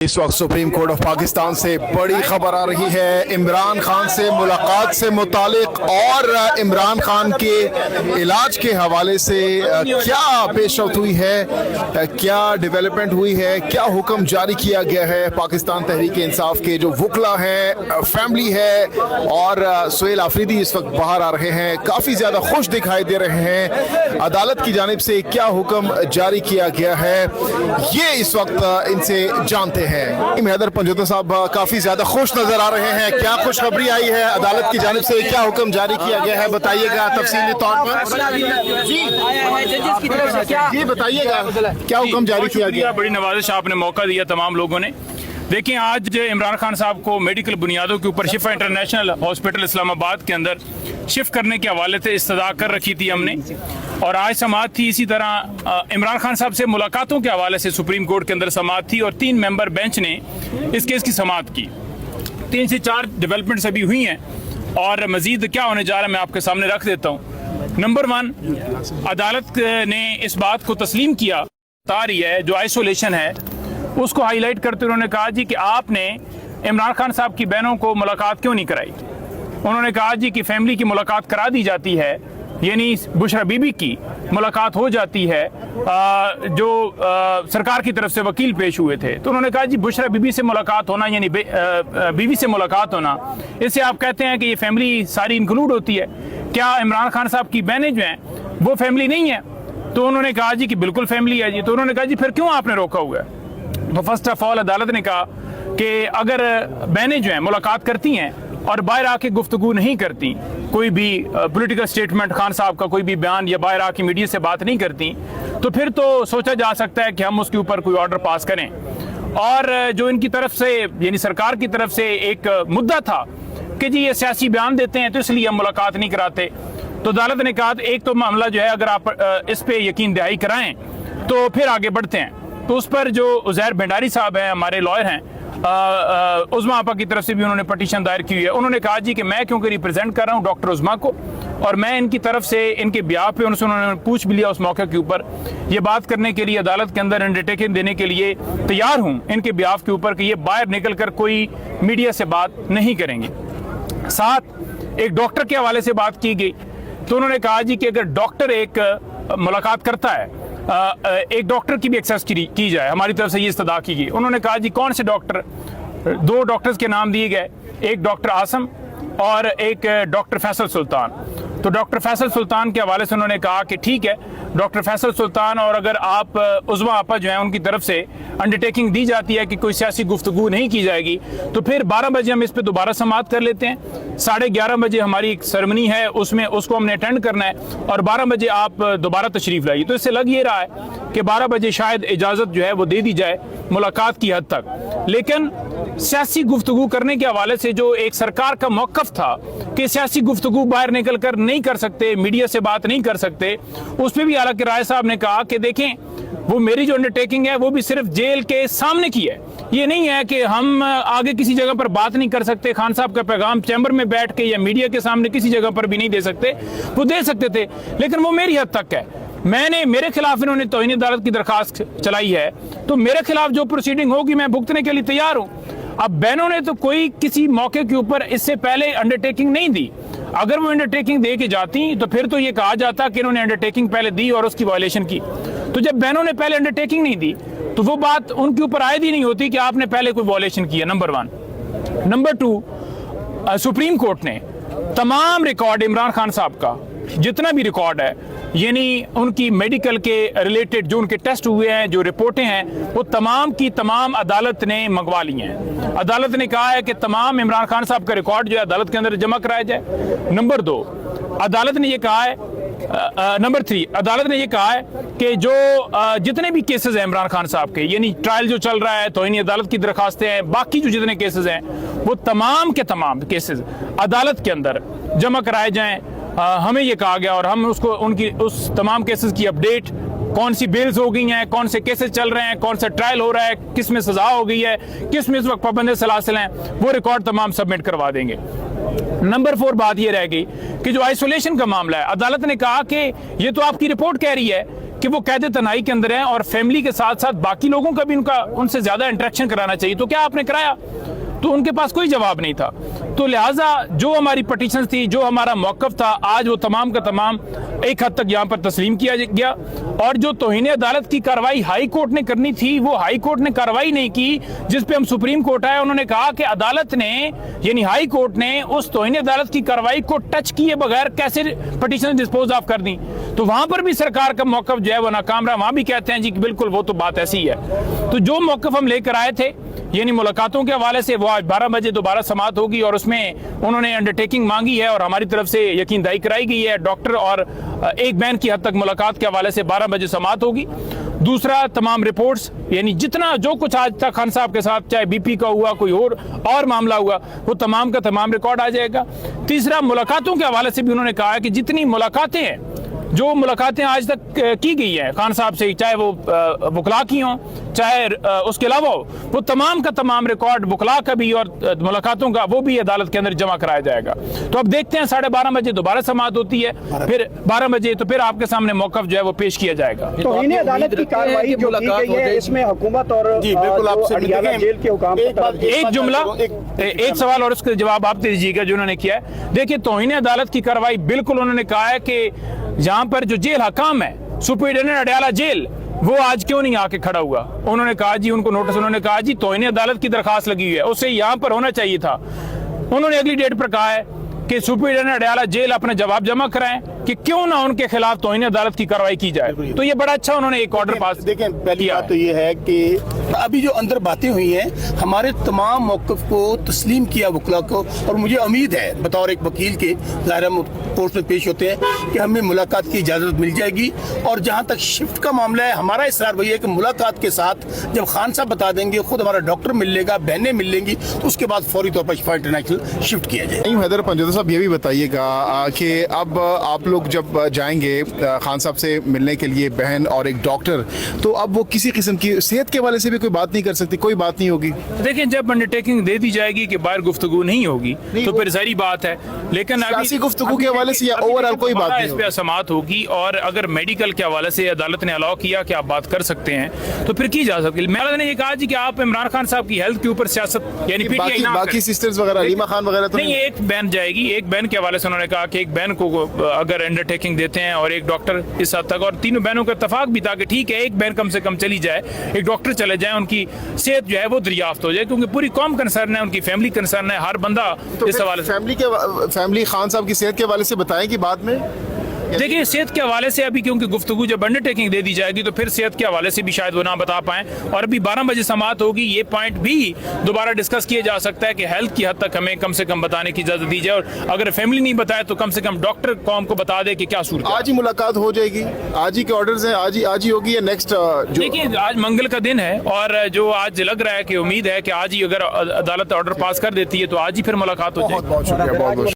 इस वक्त supreme court of Pakistan से बड़ी खबर आ रही है इमरान खान से मुलाकात से मुतालिक और इमरान खान के इलाज के हवाले से क्या पेशरफ्त हुई है, क्या डेवलपमेंट हुई है, क्या हुक्म जारी किया गया है। पाकिस्तान तहरीक इंसाफ के जो वकला हैं, फैमिली है और सुहेल आफरीदी इस वक्त बाहर आ रहे हैं, काफ़ी ज़्यादा खुश दिखाई दे रहे हैं। अदालत की जानिब से क्या हुक्म जारी किया गया है ये इस वक्त इनसे जानते हैं। हैदर पंजोता साहब काफी ज्यादा खुश नजर आ रहे हैं, क्या खुशखबरी आई है अदालत की जानिब से, क्या हुक्म जारी किया गया है, बताइएगा तफसीली तौर पर। जी बताइएगा क्या हुक्म जारी किया गया। बड़ी नवाजिश आपने मौका दिया तमाम लोगों ने। देखिए, आज इमरान खान साहब को मेडिकल बुनियादों के ऊपर शिफा इंटरनेशनल हॉस्पिटल इस्लामाबाद के अंदर शिफ्ट करने के हवाले से इस्तदा कर रखी थी हमने, और आज समाअत थी। इसी तरह इमरान खान साहब से मुलाकातों के हवाले से सुप्रीम कोर्ट के अंदर समाअत थी और 3 मेंबर बेंच ने इस केस की समाअत की। 3 से 4 डेवलपमेंट्स अभी हुई हैं और मजीद क्या होने जा रहा है मैं आपके सामने रख देता हूँ। नंबर 1, अदालत ने इस बात को तस्लीम किया, बता रही है जो आइसोलेशन है उसको हाईलाइट करते हुए उन्होंने कहा जी कि आपने इमरान खान साहब की बहनों को मुलाकात क्यों नहीं कराई। उन्होंने कहा जी कि फैमिली की मुलाकात करा दी जाती है, यानी बुशरा बीबी की मुलाकात हो जाती है जो सरकार की तरफ से वकील पेश हुए थे। तो उन्होंने कहा जी बुशरा बीबी से मुलाकात होना यानी बीवी से मुलाकात होना, इससे आप कहते हैं कि ये फैमिली सारी इंक्लूड होती है, क्या इमरान खान साहब की बहनें जो हैं वो फैमिली नहीं है। तो उन्होंने कहा जी कि बिल्कुल फैमिली है जी। तो उन्होंने कहा जी फिर क्यों आपने रोका हुआ है। तो फर्स्ट ऑफ ऑल अदालत ने कहा कि अगर बहनें जो हैं मुलाकात करती हैं और बाहर आके गुफ्तगू नहीं करती, कोई भी पॉलिटिकल स्टेटमेंट खान साहब का कोई भी बयान या बाहर आके मीडिया से बात नहीं करती, तो फिर तो सोचा जा सकता है कि हम उसके ऊपर कोई ऑर्डर पास करें। और जो इनकी तरफ से यानी सरकार की तरफ से एक मुद्दा था कि जी ये सियासी बयान देते हैं तो इसलिए हम मुलाकात नहीं कराते, तो अदालत ने कहा एक तो मामला जो है अगर आप इस पे यकीन दहाई कराएं तो फिर आगे बढ़ते हैं। तो उस पर जो उज़ैर भंडारी साहब हैं, हमारे लॉयर हैं, उज़मा आपा की तरफ से भी उन्होंने पटिशन दायर की हुई है। उन्होंने कहा जी कि मैं क्योंकि रिप्रेजेंट कर रहा हूं डॉक्टर उज़मा को और मैं इनकी तरफ से इनके ब्याह पे उन्होंने पूछ भी लिया उस मौके के ऊपर, ये बात करने के लिए अदालत के अंदर अंडरटेकिंग देने के लिए तैयार हूं इनके ब्याह के ऊपर कि ये बाहर निकल कर कोई मीडिया से बात नहीं करेंगे। साथ एक डॉक्टर के हवाले से बात की गई, तो उन्होंने कहा जी कि अगर डॉक्टर एक मुलाकात करता है, एक डॉक्टर की भी एक्सेस की जाए, हमारी तरफ से ये इस्तदा की गई। उन्होंने कहा जी कौन से डॉक्टर, 2 डॉक्टर्स के नाम दिए गए, एक डॉक्टर आसम और एक डॉक्टर फैसल सुल्तान। तो डॉक्टर फैसल सुल्तान के हवाले से उन्होंने कहा कि ठीक है डॉक्टर फैसल सुल्तान, और अगर आप उज़मा आपा जो है उनकी तरफ से अंडरटेकिंग दी जाती है कि कोई सियासी गुफ्तगू नहीं की जाएगी, तो फिर 12 बजे हम इस पर दोबारा समाअत कर लेते हैं। 11:30 बजे हमारी एक सेरेमनी है, उसमें उसको हमने अटेंड करना है और 12 बजे आप दोबारा तशरीफ लाइए। तो इससे लग ये रहा है कि 12 बजे शायद इजाज़त जो है वो दे दी जाए मुलाकात की हद तक। लेकिन सियासी गुफ्तगू करने के हवाले से जो एक सरकार का मौक़िफ़ था कि सियासी गुफ्तगू बाहर निकल कर नहीं कर सकते, मीडिया से बात नहीं कर सकते, उस पर भी हालांकि राय साहब ने कहा कि देखें वो मेरी जो अंडरटेकिंग है वो भी सिर्फ जेल के सामने की है, ये नहीं है कि हम आगे किसी जगह पर बात नहीं कर सकते। खान साहब का पैगाम चैम्बर में बैठ के या मीडिया के सामने किसी जगह पर भी नहीं दे सकते, वो दे सकते थे लेकिन वो मेरी हद तक है। मैंने मेरे खिलाफ इन्होंने तौहीन अदालत की दरखास्त चलाई है, तो मेरे खिलाफ जो प्रोसीडिंग होगी मैं भुगतने के लिए तैयार हूँ। अब बहनों ने तो कोई किसी मौके के ऊपर इससे पहले अंडरटेकिंग नहीं दी, अगर वो अंडरटेकिंग दे के जाती तो फिर तो ये कहा जाता कि इन्होंने अंडरटेकिंग पहले दी और उसकी वायलेशन की। तो जब बहनों ने पहले अंडरटेकिंग नहीं दी तो वो बात उनके ऊपर आयद ही नहीं होती कि आपने पहले कोई वायलेशन किया। नंबर 1। नंबर 2, सुप्रीम कोर्ट ने तमाम रिकॉर्ड इमरान खान साहब का जितना भी रिकॉर्ड है, यानी उनकी मेडिकल के रिलेटेड जो उनके टेस्ट हुए हैं, जो रिपोर्टें हैं, वो तमाम की तमाम अदालत ने मंगवा ली हैं। अदालत ने कहा है कि तमाम इमरान खान साहब का रिकॉर्ड जो है अदालत के अंदर जमा कराया जाए। नंबर 2, अदालत ने ये कहा है, नंबर 3, अदालत ने ये कहा है कि जो जितने भी केसेस हैं इमरान खान साहब के, यानी ट्रायल जो चल रहा है, तौहीन अदालत की दरखास्तें हैं, बाकी जो जितने केसेस हैं वो तमाम के तमाम केसेस अदालत के अंदर जमा कराए जाएं। हमें ये कहा गया और हम उसको उनकी उस तमाम केसेस की अपडेट, कौन सी बेल्स हो गई हैं, कौन से केसेस चल रहे हैं, कौन सा ट्रायल हो रहा है, किस में सजा हो गई है, किस में इस वक्त पाबंद सलासिल हैं, वो रिकॉर्ड तमाम सबमिट करवा देंगे। नंबर 4 बात ये रह गई कि जो आइसोलेशन का मामला है, अदालत ने कहा कि ये तो आपकी रिपोर्ट कह रही है कि वो कैद तनाई के अंदर हैं और फैमिली के साथ साथ बाकी लोगों का भी उनसे ज्यादा इंटरेक्शन कराना चाहिए, तो क्या आपने कराया? तो उनके पास कोई जवाब नहीं था। तो लिहाजा जो हमारी पटिशन थी, जो हमारा मौकफ था, आज वो तमाम का तमाम एक हद तक यहाँ पर तस्लीम किया गया। और जो तौहीन अदालत की कार्रवाई हाई कोर्ट ने करनी थी, वो हाई कोर्ट ने कार्रवाई नहीं की, जिस पे हम सुप्रीम कोर्ट आए। उन्होंने कहा कि अदालत ने, यानी हाई कोर्ट ने, उस तौहीन अदालत की कार्रवाई को टच किए बगैर कैसे पटिशन डिस्पोज ऑफ कर दी। तो वहां पर भी सरकार का मौकफ जो है वो नाकाम रहा। वहां भी कहते हैं जी कि बिल्कुल वो तो बात ऐसी ही है। तो जो मौकफ हम लेकर आए थे, यानी मुलाकातों के हवाले से, वो आज 12 बजे दोबारा समाअत होगी और उसमें उन्होंने अंडरटेकिंग मांगी है और हमारी तरफ से यकीन दहाई कराई गई है। डॉक्टर और एक बहन की हद तक मुलाकात के हवाले से 12 बजे समाअत होगी। दूसरा, तमाम रिपोर्ट्स, यानी जितना जो कुछ आज तक खान साहब के साथ, चाहे बीपी का हुआ, कोई और मामला हुआ, वो तमाम का तमाम रिकॉर्ड आ जाएगा। तीसरा, मुलाकातों के हवाले से भी उन्होंने कहा है कि जितनी मुलाकातें हैं, जो मुलाकातें आज तक की गई हैं खान साहब से, चाहे वो बुकला की हों, चाहे उसके अलावा वो तमाम का तमाम रिकॉर्ड बुकला का भी और मुलाकातों का, वो भी अदालत के अंदर जमा कराया जाएगा। तो अब देखते हैं, 12:30 बजे दोबारा समाअत होती है, फिर 12 बजे तो फिर आपके सामने मौकफ जो है वो पेश किया जाएगा। तो इन्हें अदालत की कार्रवाई जो की गई है, इसमें हुकूमत और अडियाला जेल के हुकाम, एक जुमला, एक सवाल और उसका जवाब आप दीजिएगा जो उन्होंने किया है। देखिए, तौहीन अदालत की कार्रवाई बिल्कुल, उन्होंने कहा है कि जहां पर जो जेल हकाम है, सुपरिटेंडेंट अडियाला जेल, वो आज क्यों नहीं आके खड़ा हुआ? उन्होंने कहा जी, उनको नोटिस, उन्होंने कहा जी तौहीन अदालत की दरखास्त लगी हुई है, उससे यहां पर होना चाहिए था। उन्होंने अगली डेट पर कहा है कि सुपरिटेंडेंट अडियाला जेल अपना जवाब जमा कराएं कि क्यों ना उनके खिलाफ तौहीन अदालत की कार्रवाई की जाए। तो ये बड़ा अच्छा उन्होंने एक ऑर्डर पास। देखें, पहली बात तो ये है कि अभी जो अंदर बातें हुई हैं, हमारे तमाम मौक़िफ़ को तस्लीम किया वकला को, और मुझे उम्मीद है बतौर एक वकील के, ज़ाहिर हम कोर्ट में पेश होते हैं, कि हमें मुलाकात की इजाज़त मिल जाएगी। और जहाँ तक शिफ्ट का मामला है, हमारा इसरार वही है कि मुलाकात के साथ जब खान साहब बता देंगे, खुद हमारा डॉक्टर मिल लेगा, बहनें मिल लेंगी, तो उसके बाद फौरी तौर पर शिफा इंटरनेशनल शिफ्ट किया जाए। हैदर पंजोदा साहब, ये भी बताइएगा कि अब आप लोग जब जाएंगे खान साहब से मिलने के लिए, बहन और एक डॉक्टर, तो अब वो किसी किस्म की सेहत के हवाले से भी कोई बात नहीं कर सकती? कोई बात नहीं होगी? देखिए, जब अंडरटेकिंग दे दी जाएगी कि बाहर गुफ्तगू नहीं होगी, तो फिर सारी बात है। लेकिन अभी गुफ्तगू के हवाले से या ओवरऑल कोई बात नहीं, इस पे समाअत होगी। और अगर मेडिकल के हवाले से अदालत ने अलाउ किया कि आप बात कर सकते हैं, तो फिर की जा सकती है। मैंने ने ये कहा जी कि आप इमरान खान साहब की हेल्थ के ऊपर सियासत, यानी बाकी सिस्टर्स वगैरह, रीमा खान वगैरह तो नहीं, एक बहन जाएगी। एक बहन के हवाले से उन्होंने कहा कि एक बहन को अगर अंडरटेकिंग देते हैं और एक डॉक्टर इस हद तक, और तीनों बहनों का इत्तेफाक भी था कि ठीक है, एक बहन कम से कम चली जाए, एक डॉक्टर चले जाए, उनकी सेहत जो है वो दरियाफ्त हो जाए, क्योंकि पूरी कौम कंसर्न है, उनकी फैमिली कंसर्न है, हर बंदा इस हवाले से। फैमिली खान साहब की सेहत के हवाले से बताएंगे बाद में। देखिए, सेहत के हवाले से अभी क्योंकि गुफ्तगू जब अंडरटेकिंग दे दी जाएगी, तो फिर सेहत के हवाले से भी शायद वो ना बता पाएं। और अभी 12 बजे समाअत होगी, ये पॉइंट भी दोबारा डिस्कस किया जा सकता है कि हेल्थ की हद तक हमें कम से कम बताने की इजाजत दी जाए, और अगर फैमिली नहीं बताए तो कम से कम डॉक्टर कौम को बता दे कि क्या सूरत है। आज ही मुलाकात हो जाएगी, आज ही के ऑर्डर्स हैं, आज ही होगी या नेक्स्ट? देखिए, आज मंगल का दिन है और जो आज लग रहा है कि उम्मीद है कि आज ही अगर अदालत ऑर्डर पास कर देती है तो आज ही फिर मुलाकात हो जाएगी। बहुत शुक्रिया, बहुत बहुत